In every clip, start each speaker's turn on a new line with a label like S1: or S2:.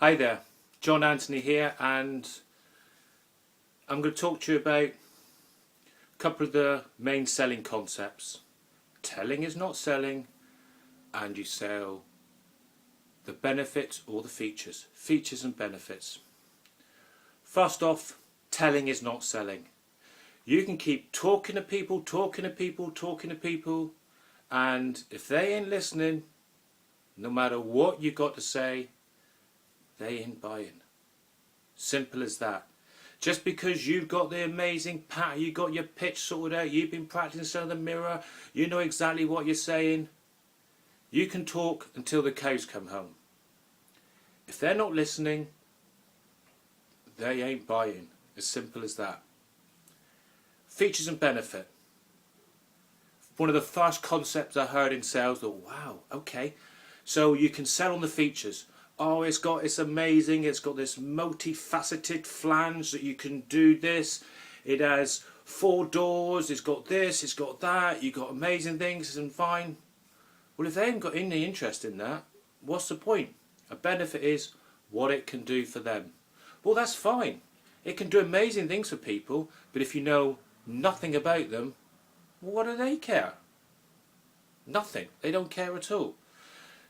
S1: Hi there, John Anthony here, and I'm going to talk to you about a couple of the main selling concepts. Telling is not selling, and you sell the benefits or the features. Features and benefits. First off, telling is not selling. You can keep talking to people, and if they ain't listening, no matter what you got to say, they ain't buying. Simple as that. Just because you've got the amazing pattern, you got your pitch sorted out, you've been practicing in the mirror, you know exactly what you're saying, you can talk until the cows come home. If they're not listening, they ain't buying. As simple as that. Features and benefit. One of the first concepts I heard in sales, thought, wow, okay. So you can sell on the features. Oh, it's amazing, it's got this multifaceted flange that you can do this. It has 4 doors, it's got this, it's got that, you've got amazing things and fine. Well, if they haven't got any interest in that, what's the point? A benefit is what it can do for them. Well, that's fine. It can do amazing things for people, but if you know nothing about them, what do they care? Nothing. They don't care at all.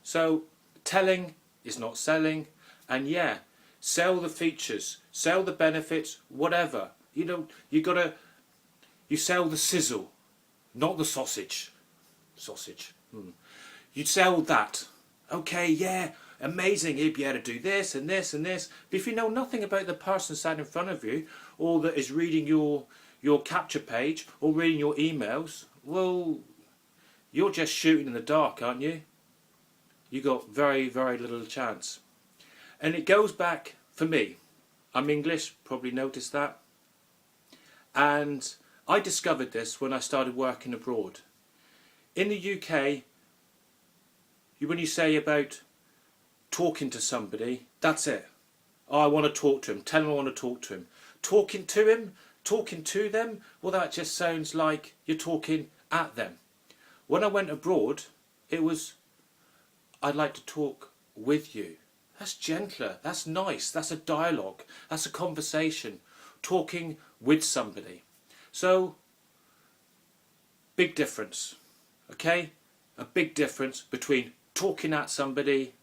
S1: So, telling is not selling, and yeah, sell the features, sell the benefits, whatever. You sell the sizzle, not the sausage. You sell that. Okay, yeah, amazing, you'd be able to do this and this and this. But if you know nothing about the person sat in front of you, or that is reading your capture page, or reading your emails, well, you're just shooting in the dark, aren't you? You got very, very little chance. And it goes back, for me, I'm English, probably noticed that. And I discovered this when I started working abroad. In the UK, when you say about talking to somebody, that's it. Oh, I want to talk to him. Tell him I want to talk to him. Talking to him, talking to them, well, that just sounds like you're talking at them. When I went abroad, it was, I'd like to talk with you. That's gentler, that's nice, that's a dialogue, that's a conversation, talking with somebody. So, big difference, okay? A big difference between talking at somebody.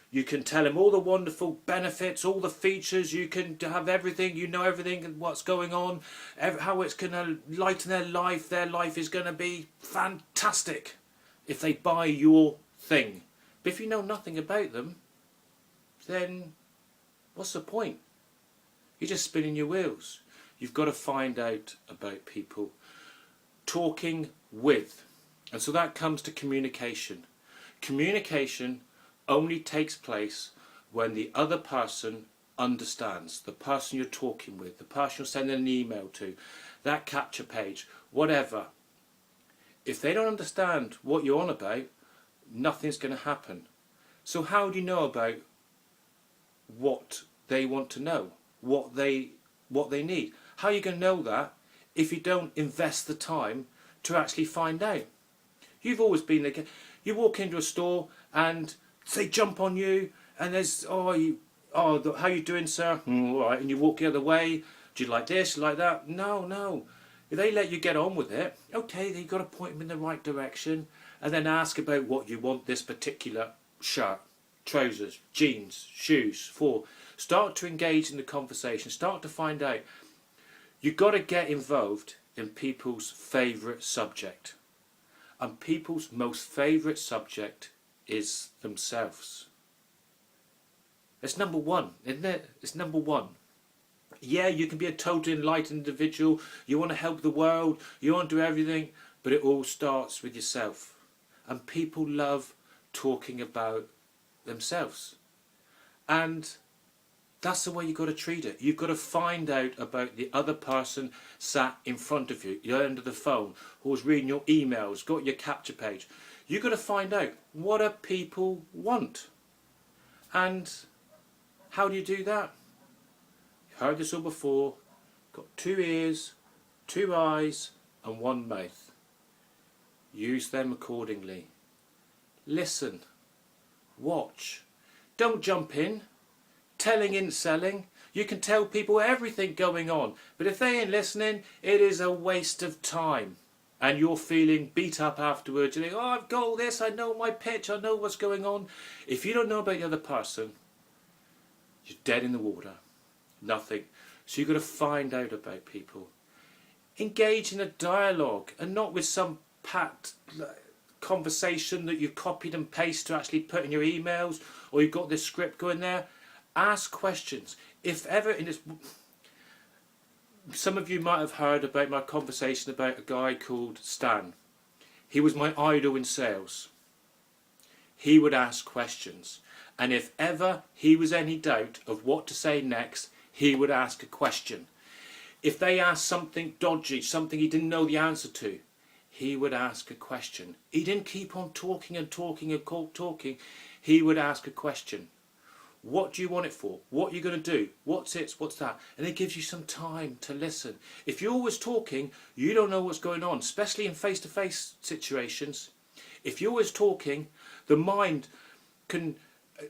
S1: You can tell them all the wonderful benefits, all the features, you can have everything, you know everything and what's going on, how it's going to lighten their life is going to be fantastic if they buy your thing. But if you know nothing about them, then what's the point? You're just spinning your wheels. You've got to find out about people. Talking with. And so that comes to communication. Communication only takes place when the other person understands. The person you're talking with, the person you're sending an email to, that capture page, whatever. If they don't understand what you're on about, nothing's going to happen. So how do you know about what they want to know, what they need? How are you going to know that if you don't invest the time to actually find out? You've always been there. You walk into a store and they jump on you, and there's how you doing, sir? All right, and you walk the other way. Do you like this? You like that? No. If they let you get on with it, okay, then you've got to point them in the right direction, and then ask about what you want this particular shirt, trousers, jeans, shoes for. Start to engage in the conversation. Start to find out. You've got to get involved in people's favourite subject. And people's most favourite subject is themselves. It's number one, isn't it? It's number one. Yeah, you can be a totally enlightened individual. You want to help the world. You want to do everything. But it all starts with yourself. And people love talking about themselves. And that's the way you've got to treat it. You've got to find out about the other person sat in front of you, you're under the phone, who's reading your emails, got your capture page. You've got to find out what do people want. And how do you do that? You've heard this all before. Got 2 ears, 2 eyes and 1 mouth. Use them accordingly. Listen. Watch. Don't jump in. Telling isn't selling. You can tell people everything going on, but if they ain't listening, it is a waste of time. And you're feeling beat up afterwards. You're like, oh, I've got all this, I know my pitch, I know what's going on. If you don't know about the other person, you're dead in the water. Nothing. So you've got to find out about people. Engage in a dialogue, and not with some pat conversation that you've copied and pasted to actually put in your emails, or you've got this script going there. Ask questions. If ever in this, some of you might have heard about my conversation about a guy called Stan. He was my idol in sales. He would ask questions, and if ever he was any doubt of what to say next, he would ask a question. If they asked something dodgy, something he didn't know the answer to, he would ask a question. He didn't keep on talking and talking and talking. He would ask a question. What do you want it for? What are you going to do? What's it? What's that? And it gives you some time to listen. If you're always talking, you don't know what's going on, especially in face-to-face situations. If you're always talking, the mind can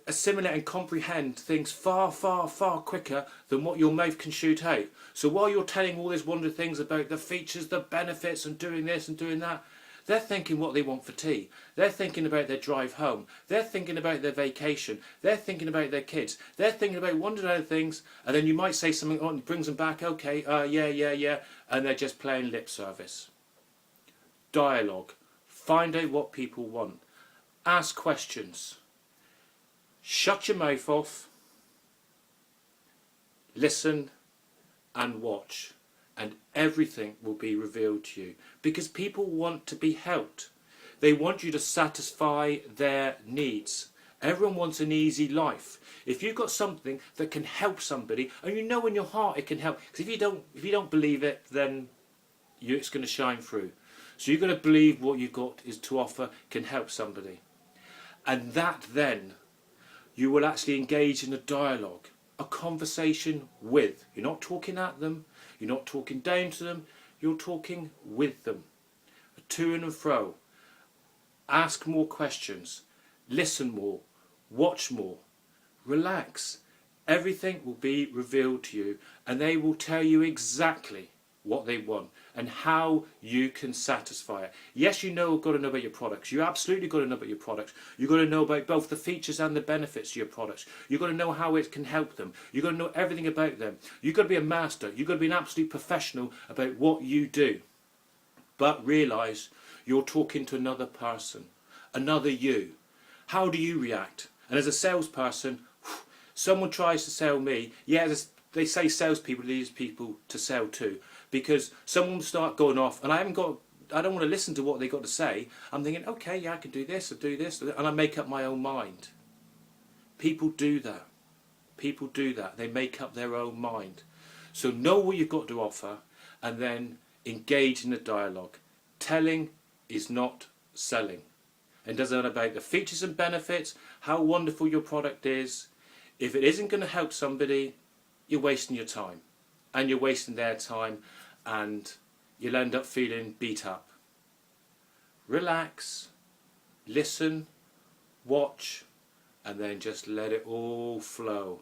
S1: assimilate and comprehend things far, far, far quicker than what your mouth can shoot out. So while you're telling all these wonderful things about the features, the benefits, and doing this and doing that, they're thinking what they want for tea. They're thinking about their drive home. They're thinking about their vacation. They're thinking about their kids. They're thinking about wondering other things, and then you might say something on, brings them back, okay, yeah, and they're just playing lip service. Dialogue. Find out what people want. Ask questions. Shut your mouth off. Listen and watch. And everything will be revealed to you, because people want to be helped. They want you to satisfy their needs. Everyone wants an easy life. If you've got something that can help somebody, and you know in your heart it can help, because if you don't believe it, then it's going to shine through. So you've got to believe what you've got is to offer can help somebody, and that then you will actually engage in a dialogue, a conversation with. You're not talking at them. You're not talking down to them, you're talking with them. A to and fro. Ask more questions. Listen more. Watch more. Relax. Everything will be revealed to you, and they will tell you exactly what they want and how you can satisfy it. Yes, you've got to know about your products. You absolutely got to know about your products. You've got to know about both the features and the benefits of your products. You've got to know how it can help them. You've got to know everything about them. You've got to be a master. You've got to be an absolute professional about what you do. But realise you're talking to another person, another you. How do you react? And as a salesperson, someone tries to sell me. Yeah, they say salespeople are these people to sell to. Because someone will start going off, and I don't want to listen to what they got to say. I'm thinking, okay, yeah, I can do this, and I make up my own mind. People do that. People do that. They make up their own mind. So know what you've got to offer, and then engage in a dialogue. Telling is not selling. It doesn't matter about the features and benefits, how wonderful your product is. If it isn't going to help somebody, you're wasting your time, and you're wasting their time, and you'll end up feeling beat up. Relax, listen, watch, and then just let it all flow.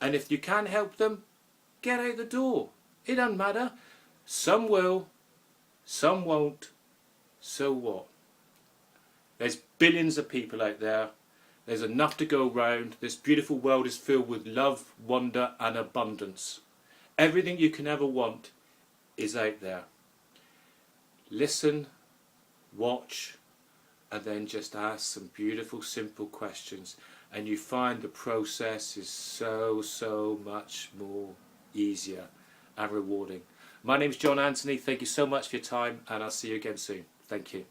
S1: And if you can't help them, get out the door. It doesn't matter. Some will, some won't. So what? There's billions of people out there. There's enough to go round. This beautiful world is filled with love, wonder and abundance. Everything you can ever want is out there. Listen, watch, and then just ask some beautiful, simple questions, and you find the process is so much more easier and rewarding. My name is John Anthony. Thank you so much for your time, and I'll see you again soon. Thank you.